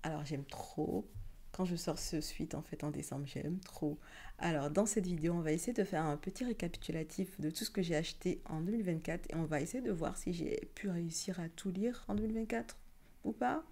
Alors j'aime trop. Quand je sors ce suite en fait en décembre, j'aime trop. Alors dans cette vidéo, on va essayer de faire un petit récapitulatif de tout ce que j'ai acheté en 2024 et on va essayer de voir si j'ai pu réussir à tout lire en 2024 ou pas.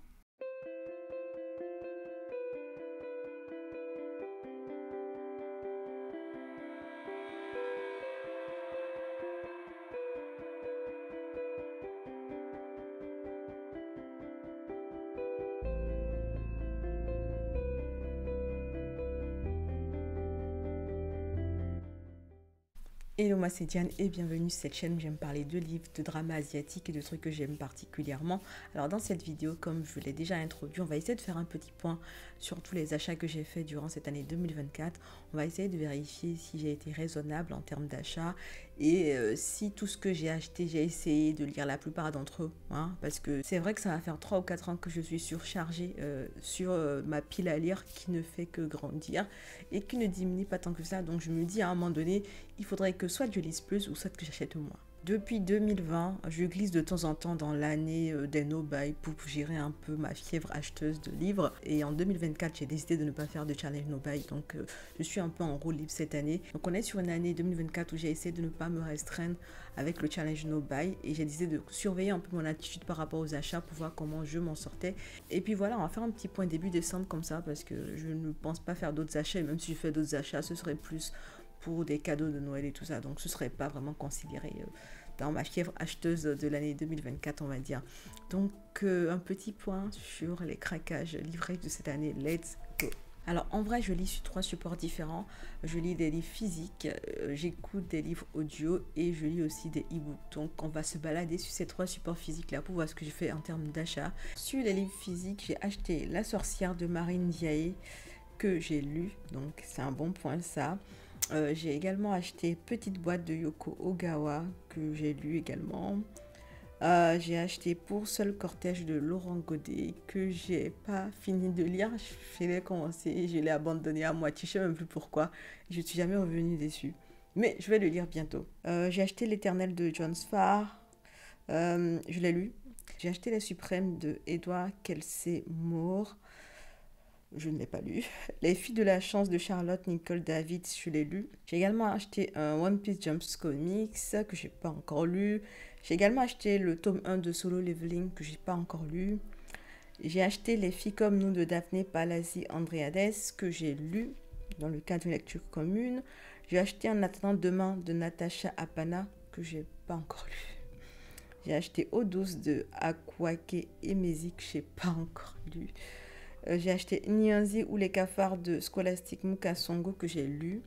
Hello, moi c'est Diane et bienvenue sur cette chaîne où j'aime parler de livres, de dramas asiatiques et de trucs que j'aime particulièrement. Alors dans cette vidéo, comme je l'ai déjà introduit, on va essayer de faire un petit point sur tous les achats que j'ai fait durant cette année 2024. On va essayer de vérifier si j'ai été raisonnable en termes d'achat et si tout ce que j'ai acheté, j'ai essayé de lire la plupart d'entre eux. Parce que c'est vrai que ça va faire 3 ou 4 ans que je suis surchargée sur ma pile à lire qui ne fait que grandir et qui ne diminue pas tant que ça. Donc je me dis à un moment donné, il faudrait que soit je lise plus ou soit que j'achète moins. Depuis 2020, je glisse de temps en temps dans l'année des no-buy pour gérer un peu ma fièvre acheteuse de livres. Et en 2024, j'ai décidé de ne pas faire de challenge no-buy. Donc, je suis un peu en roue libre cette année. Donc, on est sur une année 2024 où j'ai essayé de ne pas me restreindre avec le challenge no-buy. Et j'ai décidé de surveiller un peu mon attitude par rapport aux achats pour voir comment je m'en sortais. Et puis voilà, on va faire un petit point début décembre comme ça parce que je ne pense pas faire d'autres achats. Et même si je fais d'autres achats, ce serait plus pour des cadeaux de Noël et tout ça. Donc, ce ne serait pas vraiment considéré dans ma fièvre acheteuse de l'année 2024, on va dire. Donc, un petit point sur les craquages livrés de cette année. Let's go! Alors, en vrai, je lis sur 3 supports différents. Je lis des livres physiques, j'écoute des livres audio et je lis aussi des e-books. Donc, on va se balader sur ces 3 supports physiques-là pour voir ce que j'ai fait en termes d'achat. Sur les livres physiques, j'ai acheté La sorcière de Marine Diaye que j'ai lu. Donc, c'est un bon point, ça. J'ai également acheté Petite boîte de Yoko Ogawa que j'ai lu également. J'ai acheté Pour seul cortège de Laurent Godet que j'ai pas fini de lire. Je l'ai commencé et je l'ai abandonné à moitié. Je sais même plus pourquoi. Je ne suis jamais revenue dessus. Mais je vais le lire bientôt. J'ai acheté L'Éternel de John Sfar. Je l'ai lu. J'ai acheté Les Suprêmes de Edouard Kelsey Moore. Je ne l'ai pas lu. Les filles de la chance de Charlotte Nicole David, je l'ai lu. J'ai également acheté un One Piece Jumps Comics que j'ai pas encore lu. J'ai également acheté le tome 1 de Solo Leveling que j'ai pas encore lu. J'ai acheté Les filles comme nous de Daphné Palazzi Andreades que j'ai lu dans le cadre d'une lecture commune. J'ai acheté En attendant demain de Natasha Apana que j'ai pas encore lu. J'ai acheté Eau douce de Akwake Emezi que j'ai pas encore lu. J'ai acheté Nyanzi ou les cafards de Scholastic Mukasongo que j'ai lu.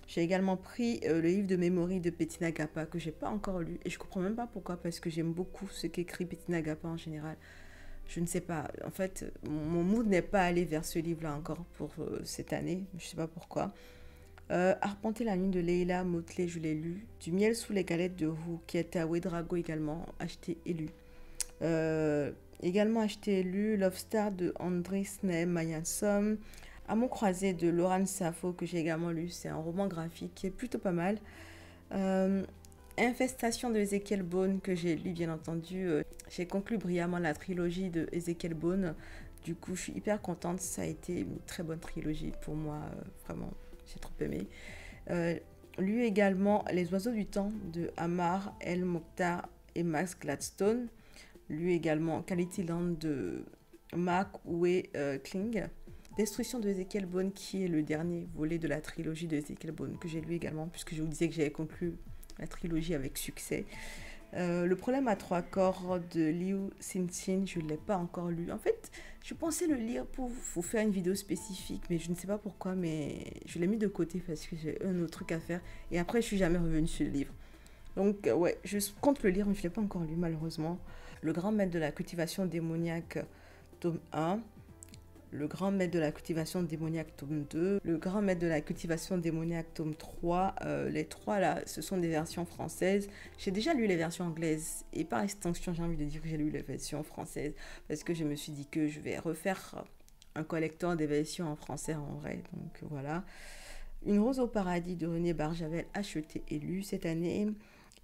J'ai également pris le livre de mémoire de Bettina Gappa que j'ai pas encore lu. Et je comprends même pas pourquoi, parce que j'aime beaucoup ce qu'écrit Bettina Gappa en général. Je ne sais pas. En fait, mon mood n'est pas allé vers ce livre-là encore pour cette année. Je sais pas pourquoi. Arpenter la nuit de Leila Motley, je l'ai lu. Du miel sous les galettes de roux, qui est à Ouedraogo également, acheté et lu. Également acheté et lu Love Star de André Snell Mayansom. Amour croisé de Laurent Safo que j'ai également lu. C'est un roman graphique qui est plutôt pas mal. Infestation de Ezekiel Bone que j'ai lu bien entendu. J'ai conclu brillamment la trilogie de Ezekiel Bone. Du coup je suis hyper contente. Ça a été une très bonne trilogie pour moi. Vraiment j'ai trop aimé. Lu également Les oiseaux du temps de Amar El Mokhtar et Max Gladstone. Lu également Quality Land de Mark Uwe Kling. Destruction de Ezekiel Bone, qui est le dernier volet de la trilogie de Ezekiel Bone, que j'ai lu également, puisque je vous disais que j'avais conclu la trilogie avec succès. Le problème à 3 corps de Liu Cixin, je ne l'ai pas encore lu. En fait, je pensais le lire pour vous faire une vidéo spécifique, mais je ne sais pas pourquoi, mais je l'ai mis de côté parce que j'ai un autre truc à faire. Et après, je suis jamais revenue sur le livre. Donc, ouais, je compte le lire, mais je ne l'ai pas encore lu, malheureusement. Le grand maître de la cultivation démoniaque, tome 1. Le grand maître de la cultivation démoniaque, tome 2. Le grand maître de la cultivation démoniaque, tome 3. Les 3, là, ce sont des versions françaises. J'ai déjà lu les versions anglaises. Et par extension, j'ai envie de dire que j'ai lu les versions françaises. Parce que je me suis dit que je vais refaire un collector des versions en français en vrai. Donc, voilà. Une rose au paradis de René Barjavel, acheté et lu cette année.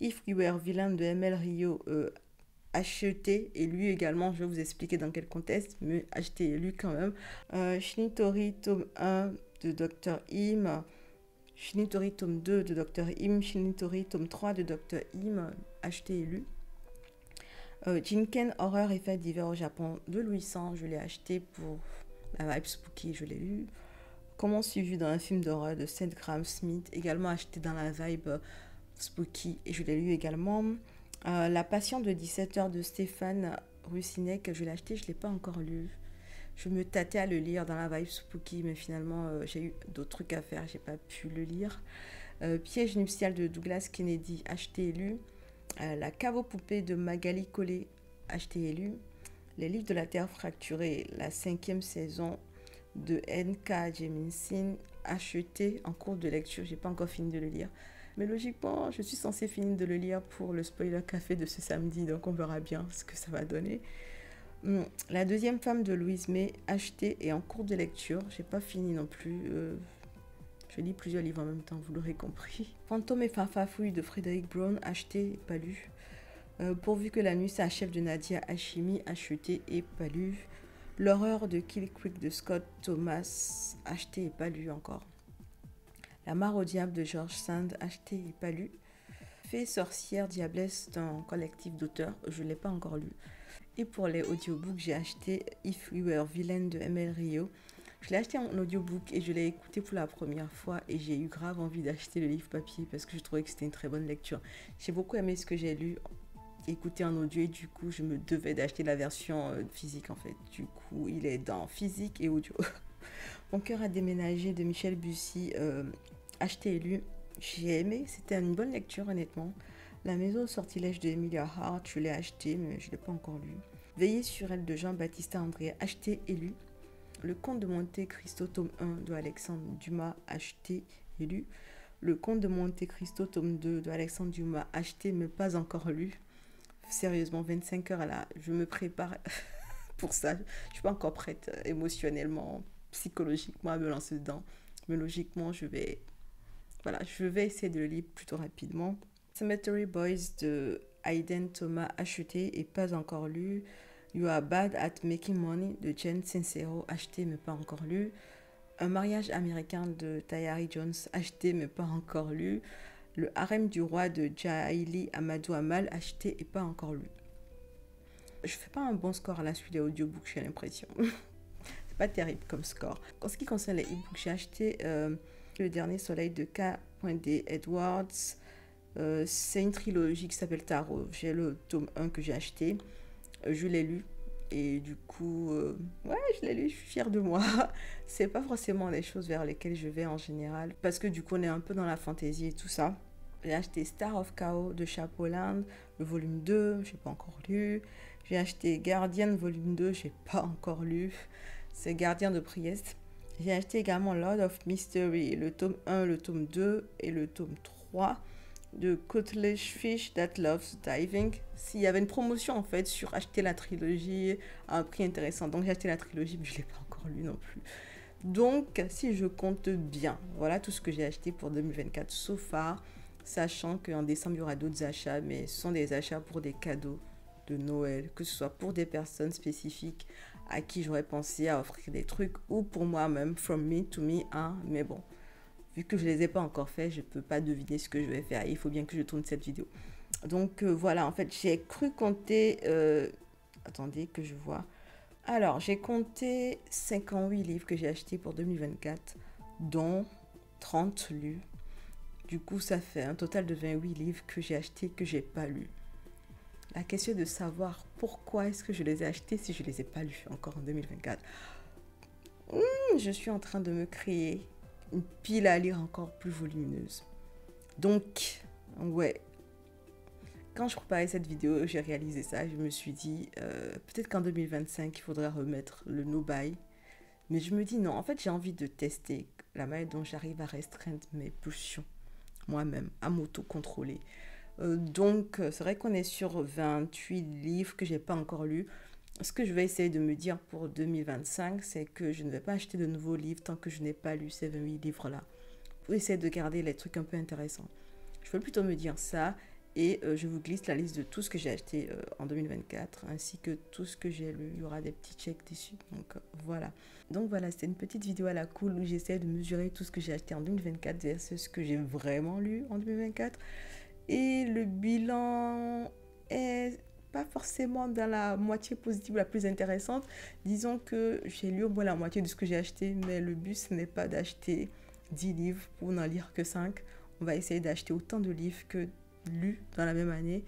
If We Were Villain de ML Rio, acheté et lu également. Je vais vous expliquer dans quel contexte, mais acheté et lu quand même. Shinitori, tome 1 de Dr. Im. Shinitori, tome 2 de Dr. Im. Shinitori, tome 3 de Dr. Im. Acheté et lu. Jinken, horreur et faits divers au Japon de Louis San. Je l'ai acheté pour la vibe spooky, je l'ai lu. Comment suivi dans un film d'horreur de Seth Graham Smith, également acheté dans la vibe spooky et je l'ai lu également. La Passion de 17 heures de Stéphane Rusinek, je l'ai acheté, je ne l'ai pas encore lu. Je me tâtais à le lire dans la vibe spooky, mais finalement j'ai eu d'autres trucs à faire, j'ai pas pu le lire. Piège nuptial de Douglas Kennedy, acheté et lu. La cave aux poupées de Magali Collet, acheté et lu. Les livres de la Terre fracturée, la 5e saison de N.K. Jemisin, acheté en cours de lecture. J'ai pas encore fini de le lire. Mais logiquement, je suis censée finir de le lire pour le spoiler café de ce samedi. Donc on verra bien ce que ça va donner. La deuxième femme de Louise May, achetée et en cours de lecture. J'ai pas fini non plus. Je lis plusieurs livres en même temps, vous l'aurez compris. Fantôme et Farfafouille de Frédéric Brown, acheté et pas lu. Pourvu que la nuit s'achève de Nadia Hashimi, acheté et pas lu. L'horreur de Kill Creek de Scott Thomas, acheté et pas lu encore. La mare au diable de George Sand, acheté et pas lu. Fée sorcière diablesse d'un collectif d'auteurs, je ne l'ai pas encore lu. Et pour les audiobooks, j'ai acheté If We Were Villain de ML Rio. Je l'ai acheté en audiobook et je l'ai écouté pour la première fois et j'ai eu grave envie d'acheter le livre papier parce que je trouvais que c'était une très bonne lecture. J'ai beaucoup aimé ce que j'ai lu, écouté en audio et du coup je me devais d'acheter la version physique en fait. Du coup il est dans physique et audio. Mon cœur a déménagé de Michel Bussy, acheté et lu. J'ai aimé, c'était une bonne lecture honnêtement. La maison au sortilège de Emilia Hart, je l'ai acheté mais je ne l'ai pas encore lu. Veiller sur elle de Jean-Baptiste André, acheté et lu. Le Comte de Monte Cristo, tome 1 de Alexandre Dumas, acheté et lu. Le Comte de Monte Cristo, tome 2 de Alexandre Dumas, acheté mais pas encore lu. Sérieusement, 25 heures là, je me prépare pour ça. Je ne suis pas encore prête émotionnellement, psychologiquement à me lancer dedans. Mais logiquement, je vais essayer de le lire plutôt rapidement. Cemetery Boys de Hayden Thomas, acheté et pas encore lu. You Are Bad at Making Money de Jen Sincero, acheté mais pas encore lu. Un mariage américain de Tayari Jones, acheté mais pas encore lu. Le harem du roi de Jaili Amadou Amal, acheté et pas encore lu. Je fais pas un bon score à la suite des audiobooks, j'ai l'impression. C'est pas terrible comme score. En ce qui concerne les e-books, j'ai acheté Le Dernier Soleil de K.D. Edwards. C'est une trilogie qui s'appelle Tarot. J'ai le tome 1 que j'ai acheté. Je l'ai lu. Et du coup, je l'ai lu, je suis fière de moi. C'est pas forcément les choses vers lesquelles je vais en général. Parce que du coup, on est un peu dans la fantaisie et tout ça. J'ai acheté Star of Chaos de Chapeauland, le volume 2, je n'ai pas encore lu. J'ai acheté Guardian volume 2, je n'ai pas encore lu. C'est Gardien de Priest. J'ai acheté également Lord of Mystery, le tome 1, le tome 2 et le tome 3 de Cutlash Fish That Loves Diving. S'il y avait une promotion en fait sur acheter la trilogie à un prix intéressant. Donc j'ai acheté la trilogie mais je ne l'ai pas encore lu non plus. Donc si je compte bien, voilà tout ce que j'ai acheté pour 2024 so far. Sachant qu'en décembre, il y aura d'autres achats, mais ce sont des achats pour des cadeaux de Noël, que ce soit pour des personnes spécifiques à qui j'aurais pensé à offrir des trucs, ou pour moi-même, from me to me, hein. Mais bon, vu que je ne les ai pas encore faits, je ne peux pas deviner ce que je vais faire. Il faut bien que je tourne cette vidéo. Donc voilà, en fait, j'ai cru compter... attendez que je vois. Alors, j'ai compté 58 livres que j'ai achetés pour 2024, dont 30 lus. Du coup, ça fait un total de 28 livres que j'ai achetés que je n'ai pas lus. La question est de savoir pourquoi est-ce que je les ai achetés si je ne les ai pas lus encore en 2024. Je suis en train de me créer une pile à lire encore plus volumineuse. Donc, ouais. Quand je préparais cette vidéo, j'ai réalisé ça. Je me suis dit, peut-être qu'en 2025, il faudra remettre le no-buy. Mais je me dis non, en fait, j'ai envie de tester la manière dont j'arrive à restreindre mes pulsions moi-même, à m'auto-contrôler. Donc, c'est vrai qu'on est sur 28 livres que je n'ai pas encore lus. Ce que je vais essayer de me dire pour 2025, c'est que je ne vais pas acheter de nouveaux livres tant que je n'ai pas lu ces 28 livres-là. Pour essayer de garder les trucs un peu intéressants. Je vais plutôt me dire ça Et je vous glisse la liste de tout ce que j'ai acheté en 2024, ainsi que tout ce que j'ai lu. Il y aura des petits checks dessus. Donc voilà. Donc voilà, c'était une petite vidéo à la cool où j'essaie de mesurer tout ce que j'ai acheté en 2024 versus ce que j'ai vraiment lu en 2024. Et le bilan est pas forcément dans la moitié positive, la plus intéressante. Disons que j'ai lu au moins la moitié de ce que j'ai acheté, mais le but, ce n'est pas d'acheter 10 livres pour n'en lire que 5. On va essayer d'acheter autant de livres que lus dans la même année.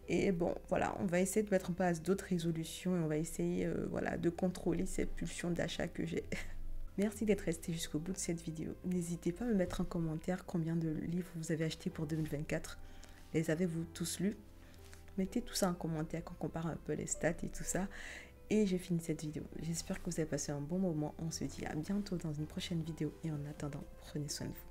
Et bon, voilà, on va essayer de mettre en place d'autres résolutions et on va essayer voilà, de contrôler ces pulsions d'achat que j'ai. Merci d'être resté jusqu'au bout de cette vidéo. N'hésitez pas à me mettre en commentaire combien de livres vous avez acheté pour 2024. Les avez-vous tous lus? Mettez tout ça en commentaire, qu'on compare un peu les stats et tout ça. Et j'ai fini cette vidéo. J'espère que vous avez passé un bon moment. On se dit à bientôt dans une prochaine vidéo. Et en attendant, prenez soin de vous.